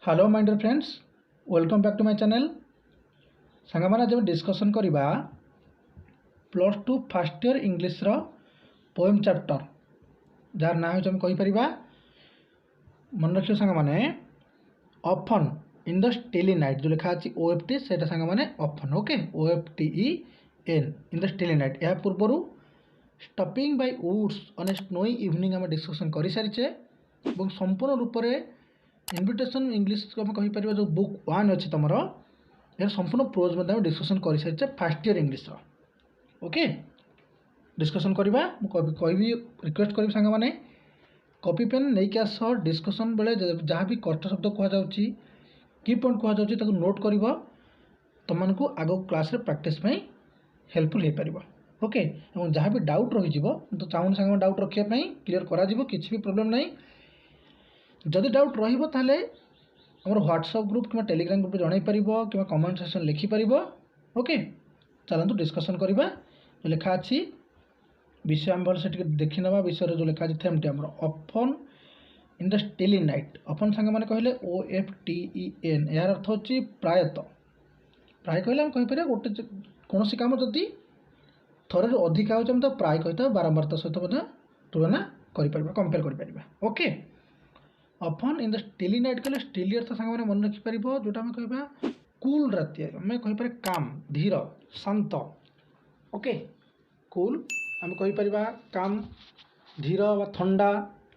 Hello my dear friends, welcome back to my channel. सांगमाना जब discussion करवा plus two first year English रो poem chapter जार ना हम कहीपर मन रखियो सांग मैंने often in the stilly night जो लिखा अच्छी OFT से सांग मैंने often okay OFTEN in the stilly night या पूर्वर stopping by woods on a snowy evening आम डिस्कसन कर सारी संपूर्ण रूप से इनविटेशन इंग्लिश को आम कहीपर जो बुक 1 अच्छी तुम यार संपूर्ण प्रोज डिस्कसन कर सारी first year English okay discussion करवा कहि रिक्वेस्ट करी सांग मैंने कॉपी पेन नहीं कि आस डिस्कसन बेले जहाँ भी कष्ट शब्द कहुच्छी की पॉइंट कहुच्छी नोट कर तुमको आग क्लास प्रैक्टिस हेल्पफुल हो पार ओके और जहाँ भी डाउट रही तो चाहूँ सांग डाउट रखापी क्लीयर करा किसी भी प्रोब्लेम नहीं जदि डाउट रही व्हाट्सएप ग्रुप कि टेलीग्राम ग्रुप जन पार कि कमेंट सेक्शन लिखिपर ओके चलतु डिस्कसन करवा जो लिखा अच्छी विषय आम भल से देखी ना विषय जो लिखा थेम टी आम often in the stilly night often सांग मैंने कहले OFTEN यार अर्थ होची प्रायतः प्राय कहले आम कहीपर गोटे कौन कम जदि थर अधिका हो तो प्राय कही बारंबारता सहित तुलना कर कंपेयर कर okay often in the stilly night कहले स्टिली अर्थ सांग मैंने मन रखिपर जोटा आम कह कूल राति आम कहीपर काम धीर शांत ओके कूल आम कहीपर काम धीर ठंडा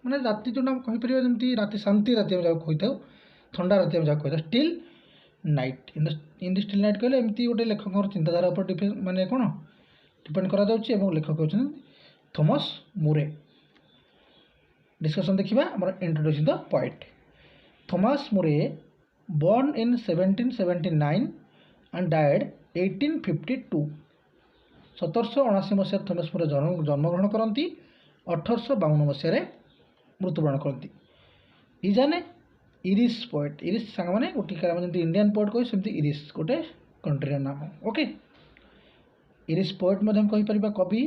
माने राति जो कहीपर जमी राति शांति राति आम जहाँ कही ठंडा राति आम जहाँ कही still night in the still night कहले एमती गोटे लेखक चिंताधारा पर डिपेंड माने कौन डिपेंड करा लेखक होती थॉमस मुरे डिस्कसन देखा आम इंट्रोड्यूसिंग द पोएट थॉमस मुरे born in 1779 and died 1852 1779 Masih Thomas मुरे जन्मग्रहण करती 1852 मसीह मृत्युवरण करती is an Irish poet Irish सांग मैंने गोटे इंडियन पोएट कही सेमती इरिश गोटे कंट्री नाम ओके इरिश पोएट कहीपर कवि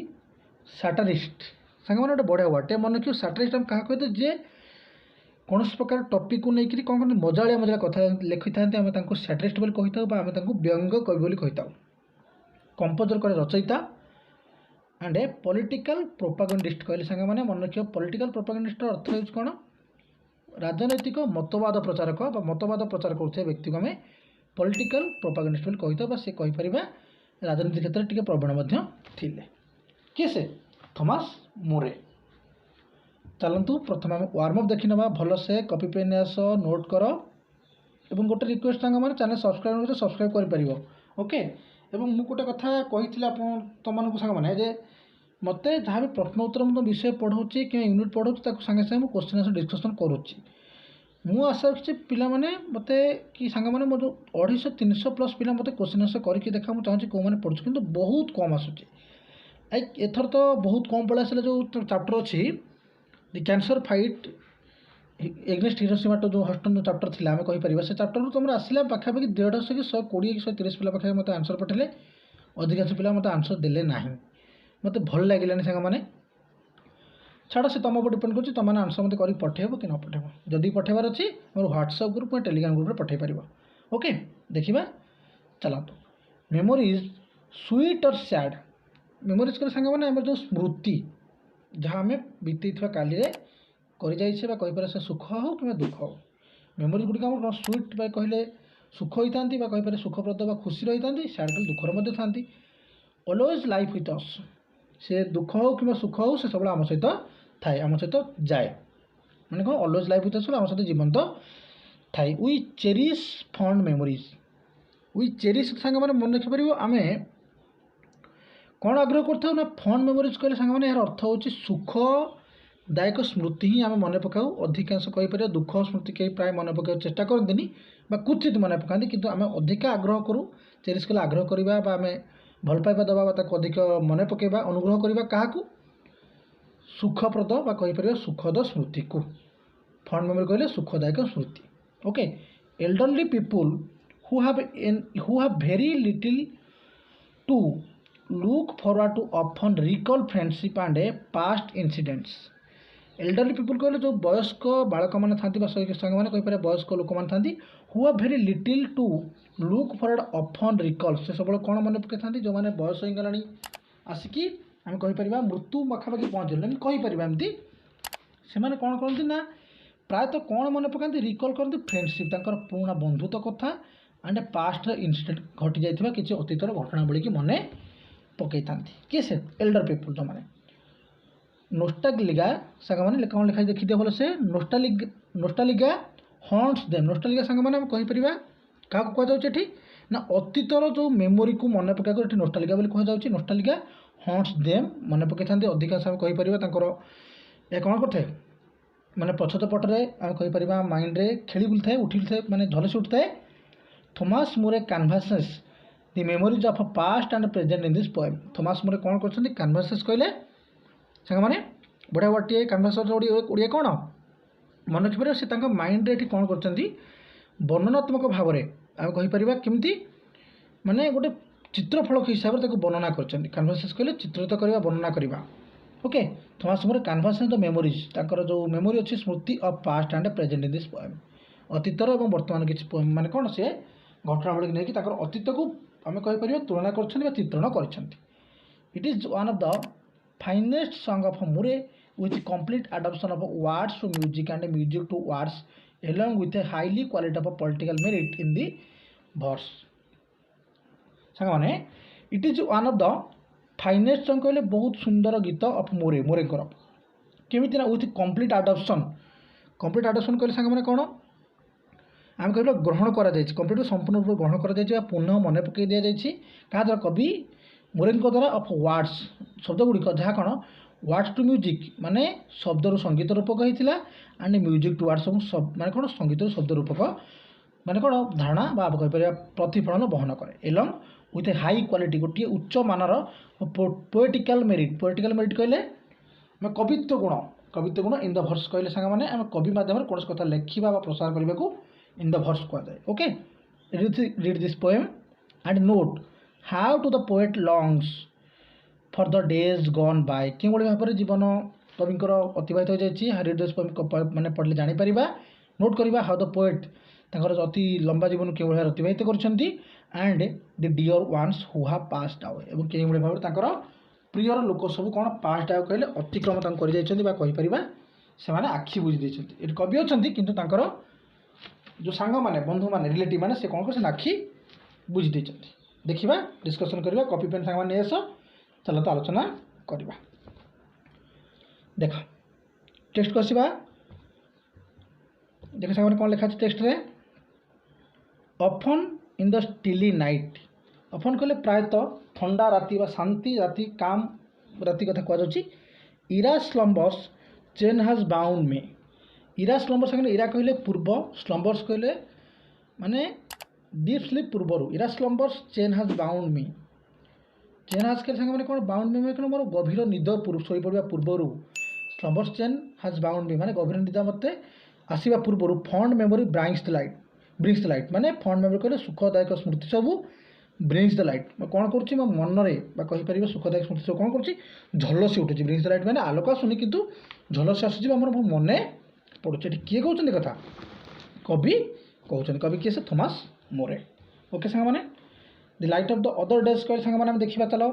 सैटारिस्ट सांग मैंने गोटे बढ़िया वर्ड मन रखियो सैटारिस्ट हम क्या कहते जे कौन प्रकार टॉपिक को लेकर कौन कौन मजालिया मजालिया कथा लिखि था आम सैटारिस्ट बोली कही आम व्यंग कवि बोली कही कंपोजर करे रचयिता एंड ए पॉलिटिकल प्रोपागेंडिस्ट कहले सांग मैंने मन रखियो पॉलिटिकल प्रोपागेंडिस्ट अर्थ हो कौन राजनैतिक मतवाद प्रचारक मतवाद प्रचार कर व्यक्ति को आम पॉलिटिकल प्रोपागेंडिस्ट बोली कही से कहीपर राजनीति क्षेत्र में प्रवीण थिले किए से थॉमस मुरे चलतु प्रथम आम वार्म अप देखी ना भल से कॉपी पेन आस नोट कर एवं गोटे रिक्वेस्ट सांग मैंने चैनल सब्सक्राइब कर ओके एवं मु गोटे कथा कही तुमको सांग मैंने जे मत जहाँ भी प्रश्न उत्तर मुझे विषय पढ़ाऊँगी कि यूनिट पढ़ाऊँगी सागे सागे क्वेश्चन आंसर डिस्कसन करुच्ची मु आशा रखी पिला माने मते कि सांग मैंने मो 250-300 प्लस पिला मते क्वेश्चन आंसर करके देखा मुझे चाहूँगी कौन मैंने पढ़ुच्छे किंतु बहुत कम आसूँ एथर तो बहुत कम पढ़ा आसा जो चैप्टर अच्छी दि कैंसर फाइट एग्नेस्ट हिरोशिमा जो हस्टन जो चैप्टर थी आम कहीपर से चैप्टर तुम आसला पाखापाखि 150 कि 120 कि 130 पिला पाखे मत आंसर पठेले अधिकांश पिला मत आंसर देले ना मत भल लगे सांग मैंने छाड़ से तुम डिपेंड कर तुम आंसर मत कर पठेब कि न पठेब जदि पठेबार अच्छी मोर व्हाट्सएप ग्रुप में टेलीग्राम ग्रुप में पठे पार ओके देखा चलतु मेमोरीज स्वीट और सैड मेमोरीज कर सांग मैंने आम जो स्मृति जहाँ आम बीती काली कर से सुख हो कि दुख हो मेमोरीज गुड़िक आम स्वीट कहले सुख होता कहीपर सुखप्रद खुशी रही था सैड कहले दुखर था ऑलवेज लाइफ विथ अस से दुख हो कि सुख हो से सब आम सहित थाए आम सहित जाए मैंने कौन ऑलवेज लाइफ विथ अस आम सहित जीवन तो थाए we cherish fond memories we cherish song मैंने मन रखिपर आम कौन आग्रह करता ना फंड मेमोरीज कहले सांग मैंने यार अर्थ हो सुखदायक स्मृति ही आम मन पकाऊ अधिकांश कहीपर दुख स्मृति कहीं प्राय मन पकाऊ चेष्टा करते कुचित मन पकाती किंतु आम अधिक आग्रह करूँ चेरिश कले आग्रह करवा आम भल पाइबा दबा अधिक मन पकेबा अनुग्रह करवा क्या सुखप्रद कहीपर सुखद स्मृति को फंड मेमोरी कहले सुखदायक स्मृति okay elderly people who have very little to look forward to often recall friendship and past incidents elderly people कहले जो वयस्क बालक मैंने था सांग मैंने कहीपर वयस्क लोक मैंने था who are very little to look forward often recall से सब कौन मन पकई था जो मैंने बयस हो गलानी आसिकी आम कहीपर मृत्यु पाखापाखि पहुँचल कहीपर एमती से कौन करती ना प्रायतः कौन मन पकाते रिकल करते फ्रेंडशिप तक पुराणा बंधुत्व कथा एंड पास्ट इनसीडेंट घटी जाइए किसी अतीतर घटनावली की मन पकई था किए से एल्डर पीपुल जो मैंने नोस्टालिगा सांग मैंने कौन लिखा देखी दिए भल से नोस्टालिगा हॉन्ट्स देम नोस्टालिगा सांग मैंने कहीपर क्या कहुच्छे ना अतीतर जो मेमोरी को मन पकाई नोस्टालिगा कहुच्छे नोस्टालिगा हॉन्ट्स देम मन पकई था अधिकांश आम कहीपर या कौन करते माने पछत पटरे आम कहीपर माइंड रे खेली बुली थाए उठी थाए माने झलसी उठी थाए Thomas Moore canvases the memories of past and present in this poem Thomas Moore कौन कर कैनभासेस कहले सांग मैंने बढ़िया गोटे कैनभास ओडिया कौन मन रखिपर से माइंड रे कौन कर वर्णनात्मक भाव में आम कहीपर केमती माने गोटे चित्रफलक हिसाब से वर्णना कर कैनभासेस कहले चित्रित करवा वर्णना करवा okay Thomas Moore canvas the memories ताकर जो मेमोरी अच्छी स्मृति of past and present in this poem अतीतर और वर्तमान किसी पोएम माने कौन से घटनावली नहीं अतीत को आम कहीपर तुलना कर चित्रण कर it is one of the finest song of more with complete adoption of words to music and music to words along with a highly quality of political merit in the verse सांग माने it is one of the finest song कहले बहुत सुंदर गीत of मोरे मोरेकर केमिति ना with complete adoption कहले सांग माने कौन आम कह ग्रहण करा जायछि कंप्लीट संपूर्ण रूप ग्रहण करा जायछि पुनः मन पकई दिया जायछि का द्वारा कवि मोरेन द्वारा ऑफ वर्ड्स शब्द गुड़िक जहाँ कौन वर्ड्स टू म्यूजिक माने शब्द संगीत रूपक होता एंड म्यूजिक टू वर्ड्स सब माने कौन संगीत शब्द रूपक माने कौन धारणा कहीपर प्रतिफलन बहन करे along with A high quality गोटे उच्च मानर पोएटिकल मेरिट कहले कवित्व गुण इन द भर्स कहले सांग माने आम कवि माध्यम कौन कथा लेखा प्रसार करने को इन द भर्स कहुए okay read this poem and note how to the poet longs for the days gone by कि भाव में जीवन कविंकर अतिबाहित हो जाए रीड दिस पोएम माने पढ़ले जानीपर नोट करवा हाउ द पोएट तंकर अति लंबा जीवन कि भाव अतिबाहित कर and the dear ones who have passed away और कि भाव में प्रियर लोक सब कौन पास्ट आव कहले अतिक्रम कहीपर से आखि बुझी ये कवि अच्छा किंतु तांकर जो सांग माने बंधु माने रिलेटिव माने से कौन कर आखि बुझी देखा डिस्कसन करवा कॉपी पेन सांग माने आस चल तो आलोचना करवा देख टेक्स्ट को आसवा देख सांग कौन लिखा टेक्स्ट रे often in the stilly night often कहले प्रायतः ठंडा राति बा शांति राति काम राति कथा कहुच्छी इरा slumbers chain has bound may Ira slumbers इरा कहले पूर्व स्लम्बर्स कहले माने deep sleep पूर्वर Ira slumbers chain has bound me chain हाज के मैंने कौन बाउंड मी मैं मोर गभीर निद शोई पड़ा पूर्वर slumbers chain has bound me माने गभीर निद मत आसवा पूर्वर fond memory brings the light माने फंड मेमोरी कहले सुखदायक स्मृति सबू ब्रिंग्स द लाइट मैं कौन करुँची मो मनरे कहीपर सुखदायक स्मृति सब कौन करुँची झलसी उठुची ब्रिंग्स द लाइट मैंने आलोक आसुनी किंतु झलसी आसूँ आम मन पड़ुचे किए कहते कथा कवि कहते कवि किए से थॉमस मोरे ओके सांग मैंने the light of the other days कह सांग मैंने देखा चलो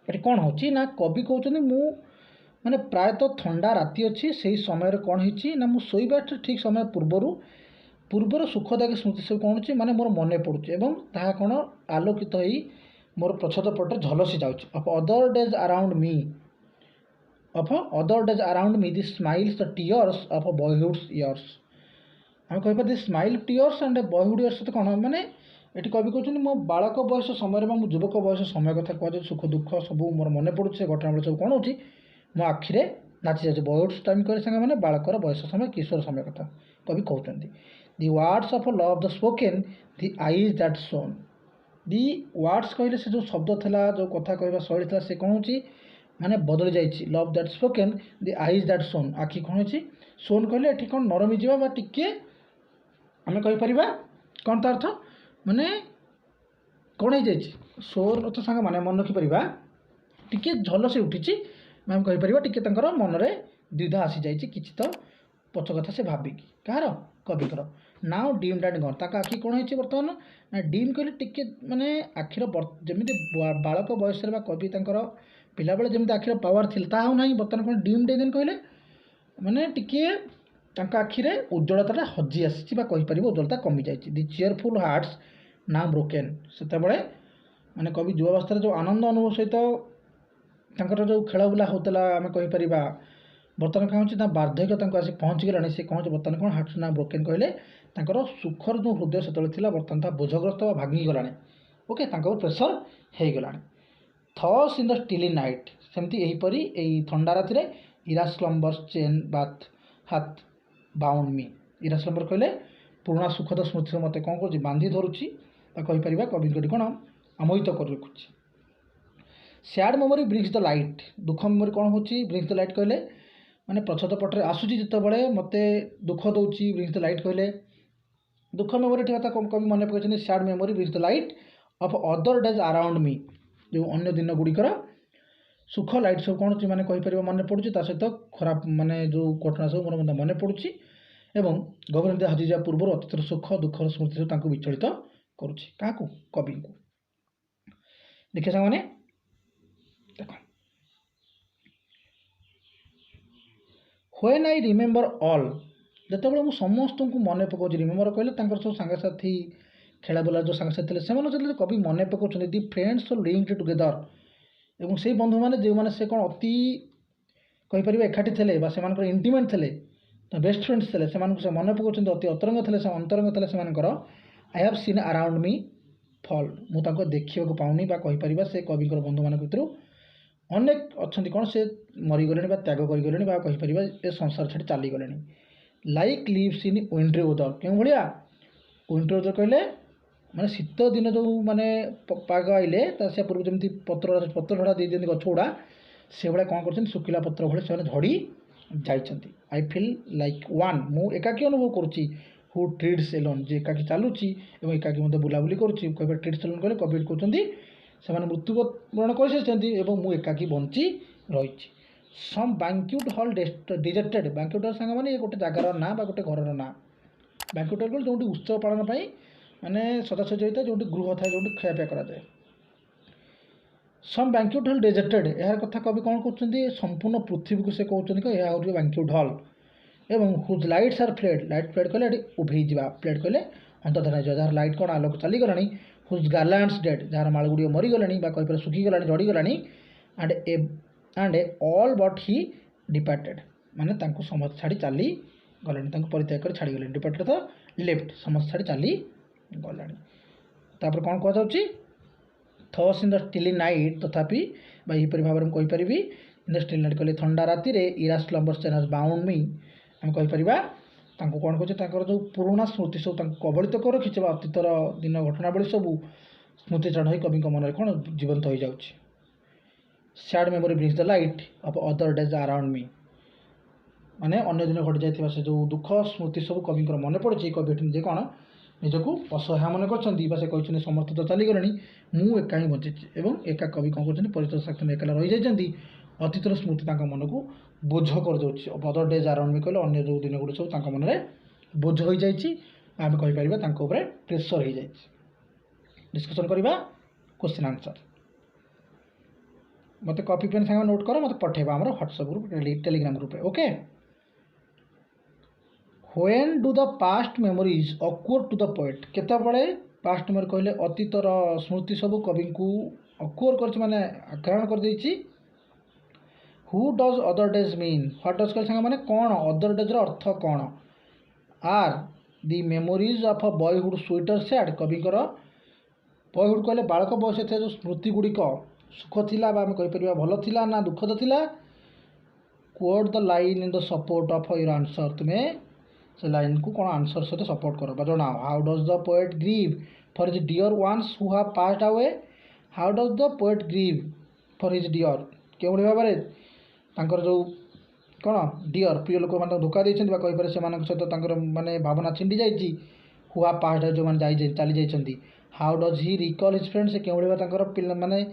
ये कौन हो ना कवि कहते मु माने प्रायतः ठंडा राति अच्छी से समय कौन होती ना मु शोवा ठीक समय पूर्वर सुखदायक स्मृति सब कौन होती माने मोर मन पड़ुचे एवं ताहा कौन आलोकित हो मोर प्रच्छद पटे झलसी जाऊँच of other days around me the smiles the tears of boyhood's years आम कहीपर the smile tears and boyhood years कौन मैंने ये कवि कहते मो बालक बयस समय मो युवक बयस समय कथा कह सुख दुख सब मोर मन पड़ुचे घटना सब कौन होची मो आखिरे नाची जाए बॉयहुड्स टाइम कह सांगे मैंने बालकर बयस समय किशोर समय कथा कवि कहते the words of love the spoken the eyes that shone the words कहले से जो शब्द था जो कथा कहवा शैली था से कौन होची माने बदली जाइए love that spoken the eyes that shone आखि कौन होची सोन कहले ये कौन नरमी जावा टिके आम कहीपर कौन तार अर्थ माने कौन हो जाए सोर अर्थ सांग माने मन रखिपर टिके झलसी उठी आम कहीपर टिके मनरे द्विधा आसी जाइए किसी तो पछ कथा से भाविकी कहार कविकर नाउ डीम्ड एंड गन ताक आखि कौन हो बर्तमान ना डीम कहले टिके माने आखिर जमी बालक बयस कवि पिला बेले जमी आखिर पावर थी ना बर्तमान कौन डीम डेन कहले माने टिके आखिरे उज्ज्वलता हजि आसी उज्ज्वलता कमी जाए दि चेयरफुल हार्ट्स ना ब्रोकेन से माने कवि युवावस्था जो आनंद अनुभव सहित जो खेल बुला होता आम कहीपर बर्तमान क्या होता बार्धक्य आसी पहुँची गला से कौन बर्तमान कौन हार्ट्स ना ब्रोकेन कहले सुखर जो हृदय से बर्तमान बोझग्रस्त भांगीगला ओके प्रेसर हो गला thaws in the stilly night सेमती यहीपरी थंडा राति इरा स्लम्बर्स चेन बाथ हाथ बाउंड मी इरा स्लम्बर कहले पुराणा सुखद स्मृति मत कौन कर बांधि धरुची कहीपर कवि कौन आमोहित कर रखुच्छी sad memory brings the light दुख मेमोरी कौन हो ब्रिंग्स द लाइट कहले माने प्रच्छद पटे आसूची जिते मत दुख दौर ब्रिंग्स द लाइट कहले दुख मेमोरी ठीक कवि मन पकड़ sad memory brings the light of other days around मी जो अन्य दिन गुड़िकर सुख लाइट सब कौन मैंने कहीपर मन पड़ुची सहित खराब माने जो घटना सब मोर मन पड़ुची एवं गभीर हजिजा पूर्व अतीतर सुख दुखर स्मृति सब विचलित करुच्ची क्या कवि को देखिए सामने देख व्हेन आई रिमेम्बर ऑल जितेबाला मुझे समस्त को मन पकाऊँ रिमेम्बर कहले सब सांगसाथी खेला बुला जो सांगसाथी से कवि मन पकाउं दि फ्रेंड्स लिंक्ड टुगेदर एवं से बंधु मैंने जो मैंने से कौन अति कहीपर एकाठी थे से इंटीमेट थे बेस्ट फ्रेंड्स थे से मन पकाउं अति अंतरंग थे अंतरंग थे से I have seen around me fall मुझे देखा पाऊनी कहीपर से कवि बंधु मान भर अनेक अच्छा कौन से मरीगले त्याग करगले कहीपर ए संसार छाड़ी चलीगले like leaves in wintry weather क्यों भाया विंट्री वेदर कहले माने शीत दिन जो माने पाग आइले से पूर्व जमी पत्र झड़ा दे दिखती गछ गुड़ा से भाया कौन कर सुखिला पत्र भाई से झड़ी जाइछंती आई फिल लाइक वन मु एकाकी अनुभव करुच्ची हु ट्रिड्स एलोन जे एकाकी चलुची और एकाकी मत बुलाबुली करुच्ची कभी ट्रिड्स एलोन कहले कवि कहते से मृत्युवरण कर सारी मु एकाकी बंची रही some banquet hall dejected banquet hall सांग मैंने गोटे जगार ना गोटे घर ना बैंक्यूट हॉल जो उत्सव पालन माने सजासजी होता है जो गृह था जो खायापीया कराए सम बैंक्यूट हॉल डिजेक्टेड यार कथा कवि कौन कहते संपूर्ण पृथ्वी को से कहते यह हूँ बैंक्यूट हॉल एवं whose lights are fled light fled कहले उभे जा फ्लेड कहले अंतधान जार लाइट कौन आलोक चलीगला हुज गार्लांड्स डेड जार माल गुड़ मरीगला कहीपर सुखीगला झड़ीगला and all but he departed माने समस्त छाड़ी चली गले परित्याग कर छाड़ी गले डिपार्टेड तो लेफ्ट समस्त छाड़ी चली गला तापर कौन कहुच्छी thus in the stilly night तथापि यहीपरि भाव में कहीपर इन द स्टिली नाइट कहले थंडा राति इरा स्लम्बर्स चेन बाउंड मी आम कहीपर कौन कहे जो पुराणा स्मृति सब कबलित कर रखी अतीतर दिन घटनावली सब स्मृति चढ़ कवि मन में कौन जीवंत हो जाऊँगी sad memory brings the light of other days around मी माने अन्य दिन घटी जाइए से जो दुख स्मृति सब कवि मन पड़े कवि निजे कौन निजक असहाय मन कर समर्थ तो चलीगले मु एका ही बची एवं एका कवि कौन कर परिचय साक्षर एकाला रही जाती अतीतर स्मृति मन को बोझ कर दूसरी अदर डेज अराउंड मी कहले अन्य जो दिन गुड़ सब मन में बोझ हो जाए आम कहीपर प्रेसर हो जाए डिस्कसन करवा क्वेश्चन आंसर मत कॉपी पेन सांग नोट कर मत पठेबा हमर WhatsApp group Telegram group okay when do the past memories occur to the poet केते बड़े पास्ट मेमोरी कहले अतीतर स्मृति सब कवि को अक्वर कर माने आक्रमण कर देछि who does other days mean what does कहले सांग माने कौन अदर डेज रो अर्थ कौन are the memories of a boyhood sweeter sad कविकर बॉयहुड कहले बालक बयस थे जो स्मृति गुड़िक सुख थिला आम कहीपर भल थिला ना दुखद थिला quote the line in the support of your answer तुम्हें से लाइन को कौन आंसर सहित सपोर्ट कर जनाओ how does the poet grieve for his dear ones who have passed away how does the poet grieve for his dear क्यों भाव में जो कौन डियर प्रिय लोक मैंने धोखा देते कहीपर से सहित माने भावना छिंडी जाइए हु हैव पास्ड जो मैंने चली जाइए how does he recall his friend से क्यों भाव माने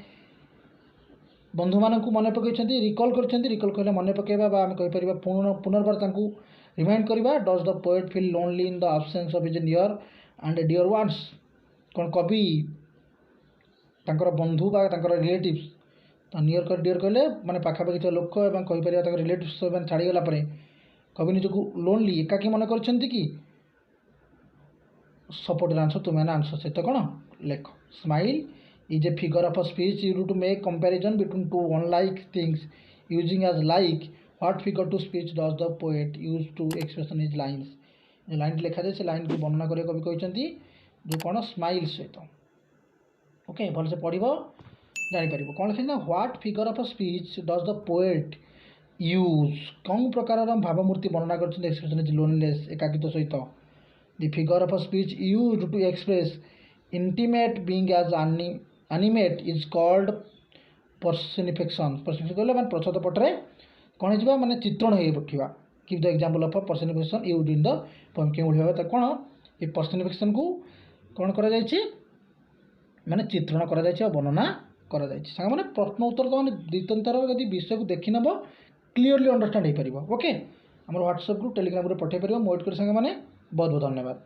बंधु मानक मन पकई रिकल कर रिकल कहले मन पकेबा आम कहीपर पुनर्बार रिमाइंड करवा does the poet feel lonely in the absence of his near and dear ones कौन कवि तांकर बंधु बा तांकर रिलेटिव्स नियर कर डियर कहले माने पाखापाखि लोक और कहीपर रिलेटिव्स छाड़ीगला कवि निजक लोनली एकाकी मन कर सपोर्ट आंसर तुम्हें आंसर सहित कौन लेख smile is a figure of a speech used to make comparison between two unlike things using as like what figure to speech does the poet use to expression his lines जो line लिखा जाए से line को वर्णना करे कवि कहते जो कौन स्माइल सहित ओके भल से पढ़ जापर कौन लिखे ना what figure of a speech does the poet use कौन प्रकार भावमूर्ति वर्णना कर एक्सप्रेशन इज लोनलेस एकाकित्व सहित the figure of a speech use to express intimate being as animate is called personification कहले मैंने प्रच्छद पटरे कौन हो माने चित्रण हो रखा give the example of personification used in the poem क्यों भाव कौन ये पर्सनिफिकेशन को कौन करा जायछि माने चित्रण करा जायछि और वर्णना करा जायछि संग माने प्रश्न उत्तर तो माने दुई तीन थर यदि विषय को देखि नब क्लियरली अंडरस्टैंड हो पारिबो ओके हमर व्हाट्सएप ग्रुप टेलीग्राम रे पठै परिबो मोड कर संग माने बहुत बहुत धन्यवाद।